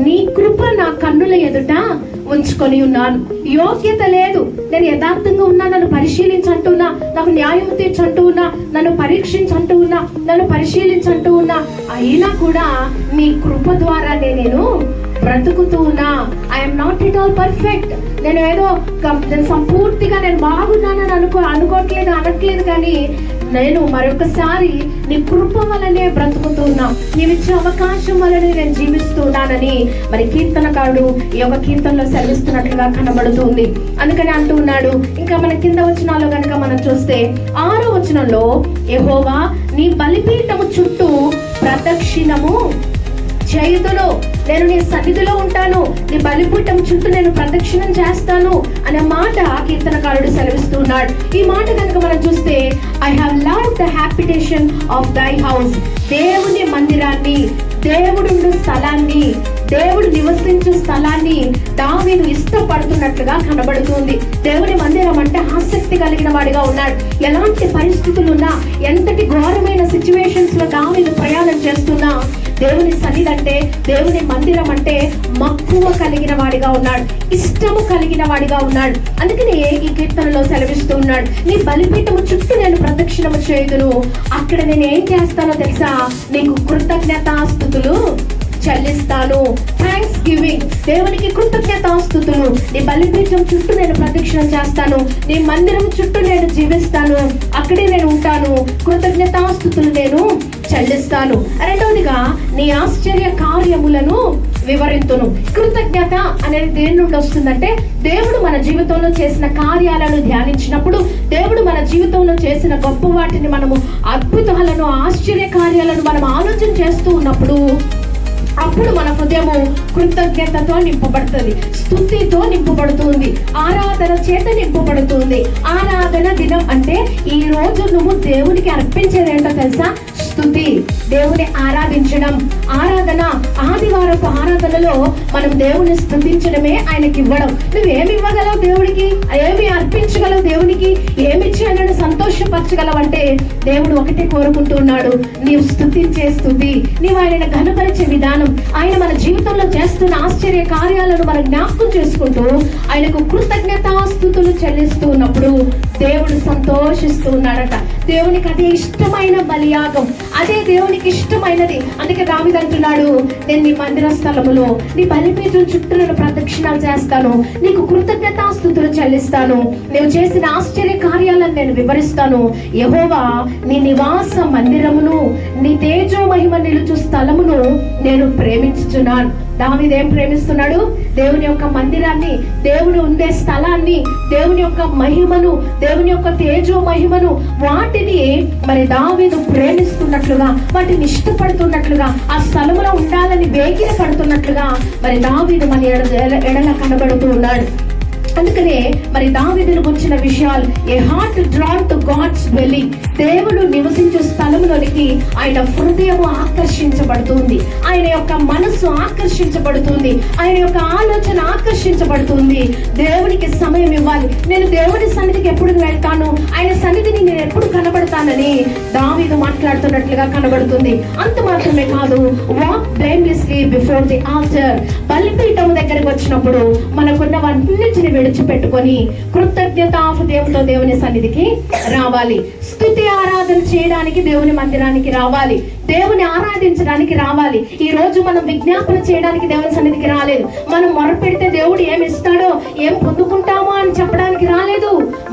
నీ కృప నా కన్నుల ఎదుట ఉంచుకొని ఉన్నాను. యోగ్యత లేదు, నేను యథార్థంగా ఉన్నా, నన్ను పరిశీలించంటున్నా, నాకు న్యాయం తీర్చంటూ ఉన్నా, నన్ను పరీక్షించంటూ ఉన్నా, నన్ను పరిశీలించంటూ ఉన్నా, అయినా కూడా నీ కృప ద్వారా నేను బ్రతుకుతూ ఉన్నా. I'm not it all perfect. నేను ఏదో సంపూర్తిగా నేను బాగున్నానని అనుకోవట్లేదు, అనట్లేదు, కానీ నేను మరొకసారి నీ కృప వలనే బ్రతుకుతూ ఉన్నా, నీవిచ్చే అవకాశం వలనే నేను జీవిస్తున్నానని మరి కీర్తనకారుడు ఈ యొక్క కీర్తనలో సెలవిస్తున్నట్లుగా కనబడుతుంది. అందుకని అంటూ ఉన్నాడు. ఇంకా మన కింద వచనాల్లో కనుక మనం చూస్తే 6వ వచనంలో, యెహోవా నీ బలిపీఠము చుట్టూ ప్రదక్షిణము చేయుదును, నేను నీ సన్నిధిలో ఉంటాను, నీ బలిపీఠం చుట్టూ నేను ప్రదక్షిణం చేస్తాను అనే మాట కీర్తనకారుడు సెలవిస్తున్నాడు. ఈ మాట కనుక మనం చూస్తే, I have loved the habitation of దై హౌస్, దేవుని మందిరాన్ని, దేవుడు స్థలాన్ని, దేవుడు నివసించే స్థలాన్ని దావీదు ఇష్టపడుతున్నట్లుగా కనబడుతుంది. దేవుని మందిరం అంటే ఆసక్తి కలిగిన వాడిగా ఉన్నాడు. ఎలాంటి పరిస్థితులున్నా, ఎంతటి ఘోరమైన సిచ్యువేషన్స్ లో దావీదు ప్రయాణం చేస్తున్నా, దేవుని సన్నిధి అంటే, దేవుని మందిరం అంటే మక్కువ కలిగిన వాడిగా ఉన్నాడు, ఇష్టము కలిగిన వాడిగా ఉన్నాడు. అందుకనే ఈ కీర్తనలో సెలవిస్తూ ఉన్నాడు, నీ బలిపీఠము చుట్టూ నేను ప్రదక్షిణము చేయుదును, అక్కడ నేను ఏం చేస్తానో తెలుసా, నీకు కృతజ్ఞతాస్తుతులు చెల్లిస్తాను. థ్యాంక్స్ గివింగ్, దేవునికి కృతజ్ఞతాస్తుతులు. నీ బలిపీఠం చుట్టూ నేను ప్రదక్షిణం చేస్తాను, నీ మందిరం చుట్టూ నేను జీవిస్తాను, అక్కడే నేను ఉంటాను, కృతజ్ఞతాస్తుతులు నేను చెల్లిస్తాను. రెండవదిగా నీ ఆశ్చర్య కార్యములను వివరింతును. కృతజ్ఞత అనేది దేని నుండి వస్తుందంటే, దేవుడు మన జీవితంలో చేసిన కార్యాలను ధ్యానించినప్పుడు, దేవుడు మన జీవితంలో చేసిన గొప్ప వాటిని మనము, అద్భుతాలను, ఆశ్చర్య కార్యాలను మనం ఆలోచన చేస్తూ ఉన్నప్పుడు, అప్పుడు మన హృదయము కృతజ్ఞతతో నింపబడుతుంది, స్తుతితో నింపబడుతుంది, ఆరాధన చేత నింపబడుతుంది. ఆరాధన దినం అంటే ఈ రోజు నువ్వు దేవునికి అర్పించేది ఏంటో తెలుసా? స్తుతి, దేవుని ఆరాధించడం. ఆరాధన, ఆదివారపు ఆరాధనలో మనం దేవుని స్తుతించడమే ఆయనకి ఇవ్వడం. నువ్వేమి ఇవ్వగలవు దేవుడికి, ఏమి అర్పించగలవు దేవునికి, ఏమిచ్చి ఆయనను సంతోషపరచగలవు అంటే, దేవుడు ఒకటే కోరుకుంటున్నాడు, నీవు స్తుతించే స్తుతి, నీవు ఆయనను ఘనపరిచే విధానం, ఆయన మన జీవితంలో చేస్తున్న ఆశ్చర్య కార్యాలను మనం జ్ఞాపకం చేసుకుంటూ ఆయనకు కృతజ్ఞతాస్తుతులు చెల్లిస్తూ ఉన్నప్పుడు దేవుడు సంతోషిస్తూ ఉన్నాడట. దేవునికి అదే ఇష్టమైన బలియాగం, అదే దేవునికి ఇష్టమైనది. అందుకే దావీదు అంటున్నాడు, నేను నీ మందిర స్థలములో నీ బలిపీఠం చుట్టూ నేను ప్రదక్షిణాలు చేస్తాను, నీకు కృతజ్ఞతాస్తుతులు చెల్లిస్తాను, నీవు చేసిన ఆశ్చర్య కార్యాలను నేను వివరిస్తాను. యెహోవా నీ నివాస మందిరమును, నీ తేజో మహిమ నిలుచు స్థలమును నేను ప్రేమించుచున్నాను. దావీదు ఏం ప్రేమిస్తున్నాడు? దేవుని యొక్క మందిరాన్ని, దేవుడు ఉండే స్థలాన్ని, దేవుని యొక్క మహిమను, దేవుని యొక్క తేజో మహిమను, వాటిని మరి దావీదు ప్రేమిస్తున్నట్లుగా, వాటిని ఇష్టపడుతున్నట్లుగా, ఆ స్థలములో ఉండాలని వేగిర పడుతున్నట్లుగా మరి దావీదు మన ఎడల కనబడుతూ ఉన్నాడు. అందుకనే మరి దావీదును గురించిన విషయాలు, a heart drawn to God's dwelling, దేవుడు నివసించే స్థలములోనికి ఆయన హృదయము ఆకర్షించబడుతుంది, ఆయన యొక్క మనస్సు ఆకర్షించబడుతుంది, ఆయన యొక్క ఆలోచన ఆకర్షించబడుతుంది. దేవునికి సమయం ఇవ్వాలి. నేను దేవుని సన్నిధికి ఎప్పుడు వెళ్తాను, ఆయన సన్నిధిని నేను ఎప్పుడు కనబడతానని దావీదు మాట్లాడుతున్నట్లుగా కనబడుతుంది. అంత మాత్రమే కాదు, walk blamelessly before the altar, బలిపీఠం దగ్గరకు వచ్చినప్పుడు మనకున్న వాటిని విడిచిపెట్టుకొని కృతజ్ఞతా హృదయంతో దేవుని సన్నిధికి రావాలి. స్తుతి ఆరాధన చేయడానికి దేవుని మందిరానికి రావాలి, దేవుని ఆరాధించడానికి రావాలి. ఈ రోజు మనం విజ్ఞాపన చేయడానికి దేవుని సన్నిధికి రాలేదు, మనం మొరపెడితే దేవుడు ఏమి ఇస్తాడో, ఏం పొందుకుంటామో అని చెప్పడానికి రాలేదు.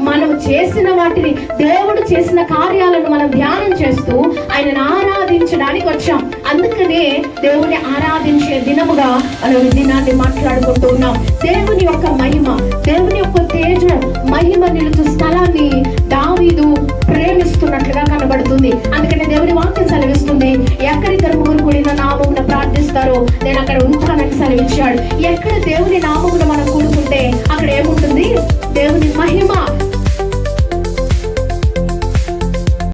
మనం చేసిన వాటిని, దేవుడు చేసిన కార్యాలను మనం ధ్యానం చేస్తూ ఆయనను ఆరాధించడానికి వచ్చాం. అందుకనే దేవుని ఆరాధించే దినముగా మనం ఈ దినాన్ని మాట్లాడుకుంటూ ఉన్నాం. దేవుని యొక్క మహిమ, దేవుని యొక్క తేజం, మహిమ నిలుచు స్థలాన్ని దావీదు ప్రేమిస్తున్నట్లుగా కనబడుతుంది. అందుకనే దేవుని వాక్యం సెలవిస్తుంది, ఎక్కడిద్దరు ముగ్గురు కూడిన నామమున ప్రార్థిస్తారో నేను అక్కడ ఉంటానని సెలవిచ్చాడు. ఎక్కడ దేవుని నామమున మనం కూడుకుంటే అక్కడ ఏముంటుంది?